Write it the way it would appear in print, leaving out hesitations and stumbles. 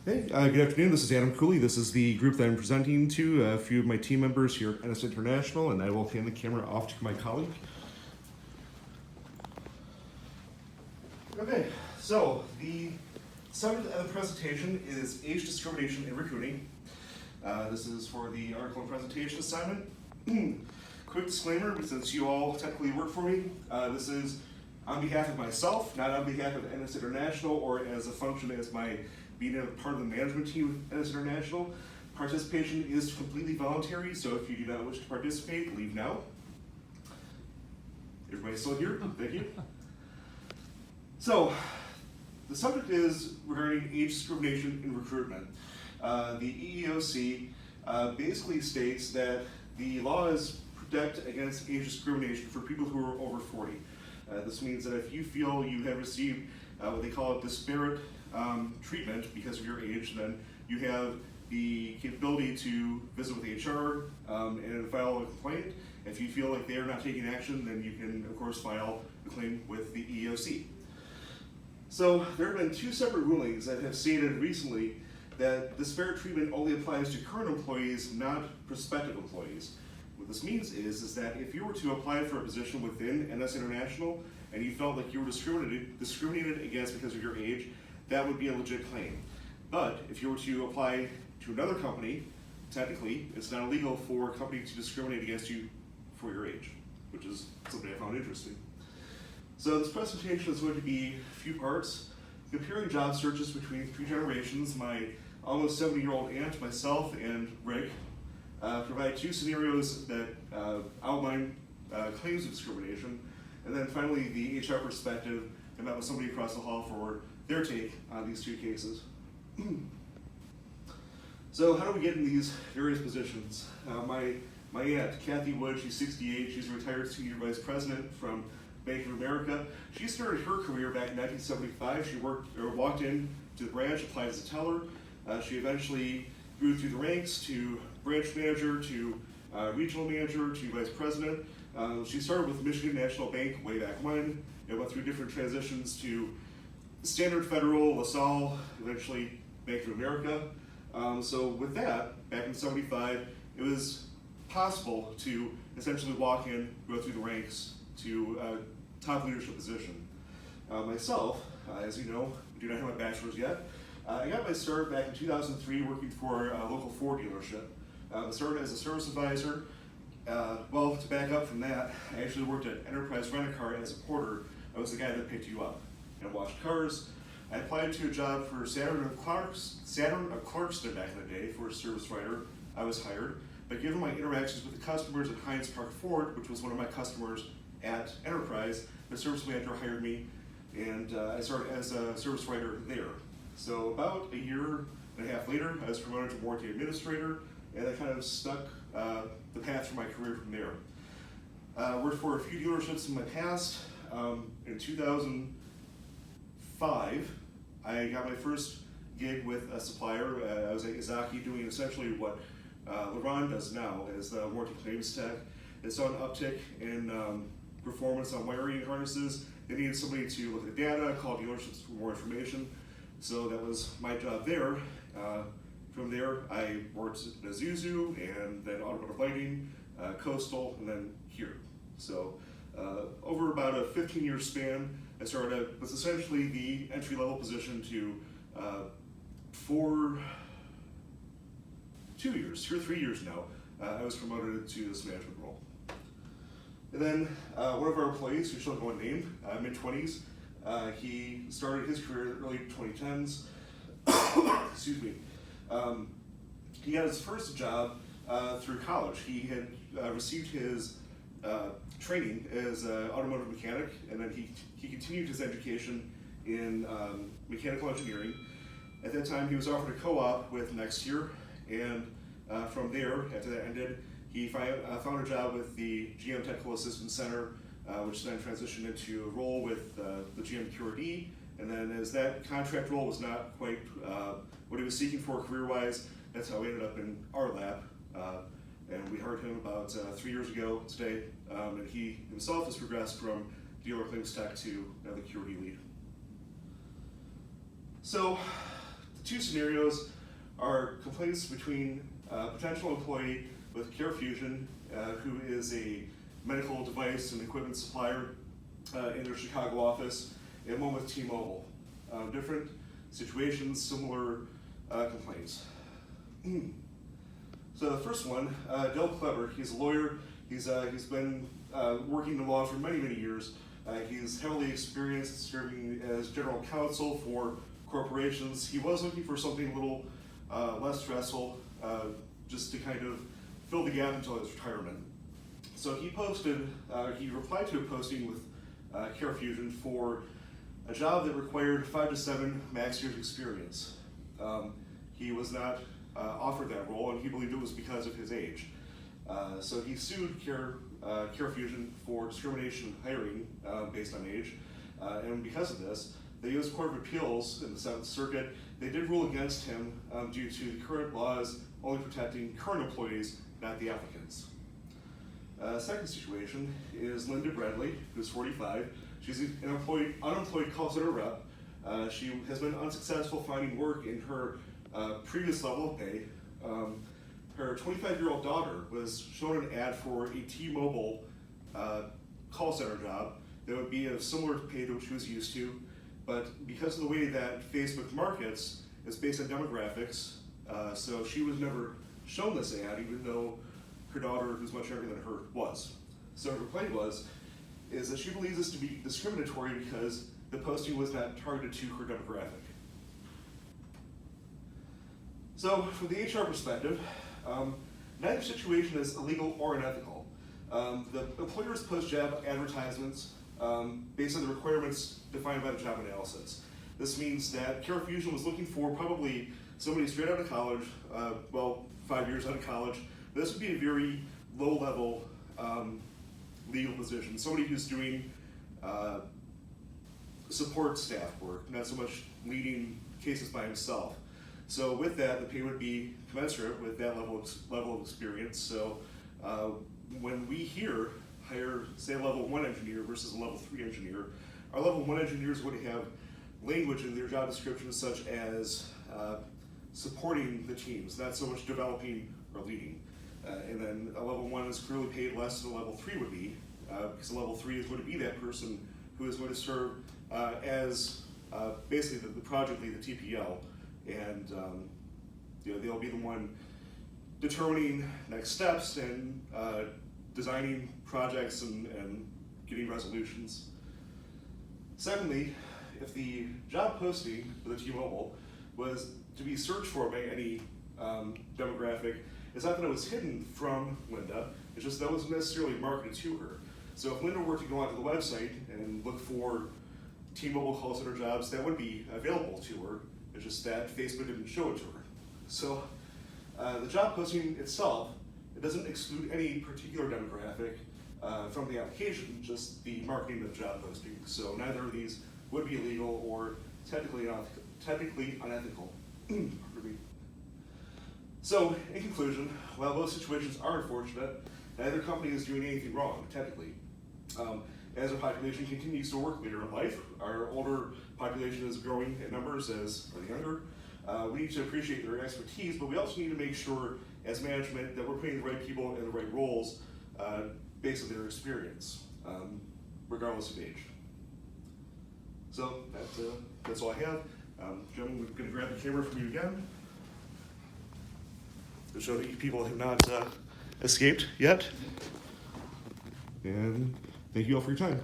Hey, good afternoon. This is Adam Cooley. This is the group that I'm presenting to, a few of my team members here at NS International, and I will hand the camera off to my colleague. Okay, so the subject of the presentation is age discrimination in recruiting. This is for the article and presentation assignment. Quick disclaimer, since you all technically work for me, this is on behalf of myself, not on behalf of NS International or as a function as my being a part of the management team at NS International. Participation is completely voluntary, so if you do not wish to participate, leave now. Everybody still here? Thank you. So, the subject is regarding age discrimination in recruitment. The EEOC basically states that the law is protect against age discrimination for people who are over 40. This means that if you feel you have received what they call disparate treatment because of your age, then you have the capability to visit with HR and file a complaint. If you feel like they are not taking action, then you can, of course, file a claim with the EEOC. So there have been two separate rulings that have stated recently that disparate treatment only applies to current employees, not prospective employees. What this means is that if you were to apply for a position within NS International and you felt like you were discriminated against because of your age, that would be a legit claim. But if you were to apply to another company, technically, it's not illegal for a company to discriminate against you for your age, which is something I found interesting. So this presentation is going to be a few parts, comparing job searches between three generations, my almost 70-year-old aunt, myself, and Rick. Provide two scenarios that outline claims of discrimination, and then finally the HR perspective. I met with somebody across the hall for their take on these two cases. So how do we get in these various positions? My aunt, Kathy Wood, she's 68, she's a retired senior vice president from Bank of America. She started her career back in 1975. She walked in to the branch, applied as a teller. She eventually grew through the ranks to branch manager, to regional manager, to vice president. She started with Michigan National Bank way back when, and went through different transitions to Standard Federal, LaSalle, eventually Bank of America. So with that, back in '75, it was possible to essentially walk in, go through the ranks to a top leadership position. Myself, as you know, I do not have my bachelor's yet. I got my start back in 2003 working for a local Ford dealership. I started as a service advisor. Well, to back up from that, I actually worked at Enterprise Rent-A-Car as a porter. I was the guy that picked you up and washed cars. I applied to a job for Saturn of Clarkston back in the day for a service writer. I was hired, but given my interactions with the customers at Hines Park Ford, which was one of my customers at Enterprise, the service manager hired me, and I started as a service writer there. So about a year and a half later, I was promoted to warranty administrator, and I kind of stuck the path for my career from there. Worked for a few dealerships in my past. In 2005, I got my first gig with a supplier. I was at Izaki doing essentially what LeBron does now as the warranty claims tech. It saw an uptick in performance on wiring harnesses. They needed somebody to look at the data, call dealerships for more information. So that was my job there. From there, I worked at Isuzu and then Automotive Lighting, Coastal, and then here. So over about a 15-year span, I started with essentially the entry-level position to for 2 years, 2 or 3 years now, I was promoted to this management role. And then one of our employees, who shall go unnamed, mid-20s, he started his career in the early 2010s. Excuse me. He got his first job through college. He had received his training as an automotive mechanic, and then he continued his education in mechanical engineering. At that time, he was offered a co-op with Next Year, and from there, after that ended, he found a job with the GM Technical Assistance Center, which then transitioned into a role with the GM QRD. And then as that contract role was not quite what he was seeking for career-wise, that's how he ended up in our lab. And we hired him about 3 years ago today, and he himself has progressed from dealer claims tech to now the QRD lead. So two scenarios are complaints between a potential employee with CareFusion, who is a medical device and equipment supplier in their Chicago office, and one with T-Mobile. Different situations, similar complaints. So the first one, Del Kleber, he's a lawyer. He's been working in law for many, many years. He's heavily experienced serving as general counsel for corporations. He was looking for something a little less stressful, just to kind of fill the gap until his retirement. So he replied to a posting with CareFusion for a job that required 5 to 7 max years experience. He was not offered that role, and he believed it was because of his age. So he sued CareFusion for discrimination in hiring based on age, and because of this, the U.S. Court of Appeals in the Seventh Circuit, they did rule against him due to the current laws only protecting current employees, not the applicants. Second situation is Linda Bradley, who's 45. She's an unemployed call center rep. She has been unsuccessful finding work in her previous level of pay. Her 25-year-old daughter was shown an ad for a T-Mobile call center job that would be of similar pay to what she was used to, but because of the way that Facebook markets, it's based on demographics, so she was never shown this ad, even though her daughter, who's much younger than her, was. So her complaint is that she believes this to be discriminatory because the posting was not targeted to her demographic. So from the HR perspective, neither situation is illegal or unethical. The employers post job advertisements based on the requirements defined by the job analysis. This means that CareFusion was looking for probably somebody straight out of college, 5 years out of college. This would be a very low-level legal position, somebody who's doing support staff work, not so much leading cases by himself. So with that, the pay would be commensurate with that level of experience. So when we hire, say, a level 1 engineer versus a level 3 engineer, our level 1 engineers would have language in their job descriptions such as supporting the teams, not so much developing or leading. And then a level 1 is clearly paid less than a level 3 would be, because a level 3 is going to be that person who is going to serve as basically the project lead, the TPL, and they'll be the one determining next steps and designing projects and getting resolutions. Secondly, if the job posting for the T-Mobile was to be searched for by any demographic, it's not that it was hidden from Linda, it's just that it wasn't necessarily marketed to her. So if Linda were to go onto the website and look for T-Mobile call center jobs, that would be available to her. It's just that Facebook didn't show it to her. So the job posting itself, it doesn't exclude any particular demographic from the application, just the marketing of the job posting. So neither of these would be illegal or technically unethical. So in conclusion, while both situations are unfortunate, neither company is doing anything wrong, technically. As our population continues to work later in life, our older population is growing in numbers as are the younger. We need to appreciate their expertise, but we also need to make sure as management that we're putting the right people in the right roles based on their experience, regardless of age. So that's all I have. Gentlemen, we're going to grab the camera from you again to show that you people have not escaped yet. And thank you all for your time.